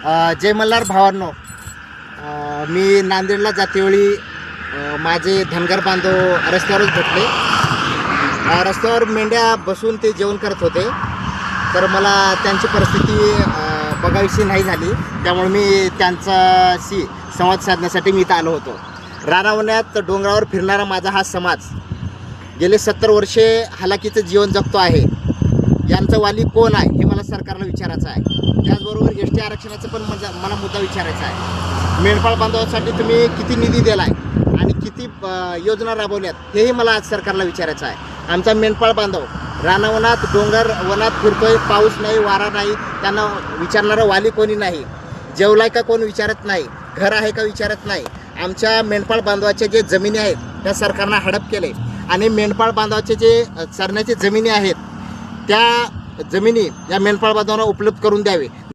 जय मल्हार भावांनो, मी नांदेडला जातेवेळी माझे धनगर बांधव रस्त्यावरच भेटले. रस्त्यावर मेंढ्या बसून ते जेवण करत होते. तर मला त्यांची परिस्थिती बघावीशी नाही झाली, त्यामुळे मी त्यांच्याशी संवाद साधण्यासाठी मी इथं आलो होतो. रानावण्यात डोंगरावर फिरणारा माझा हा समाज गेले 70 वर्षे हालाकीचं जीवन जगतो आहे. यांचा वाली कोण आहे हे मला सरकारला विचारायचं आहे. त्याचबरोबर एस टी आरक्षणाचं पण मला मुद्दा विचारायचा आहे. मेंढपाळ बांधवांसाठी तुम्ही किती निधी दिला आहे आणि किती योजना राबवल्यात हेही मला आज सरकारला विचारायचं आहे. आमचा मेंढपाळ बांधव रानावनात डोंगर वनात फिरतोय, पाऊस नाही, वारा नाही, त्यांना विचारणारं वाली कोणी नाही. जेवलाय का कोण विचारत नाही, घर आहे का विचारत नाही. आमच्या मेंढपाळ बांधवाच्या जे जमिनी आहेत त्या सरकारनं हडप केले आणि मेंढपाळ बांधवाचे जे चरण्याचे जमिनी आहेत त्या जमिनी या मेंढपाळ बांधवांना उपलब्ध करून द्यावे.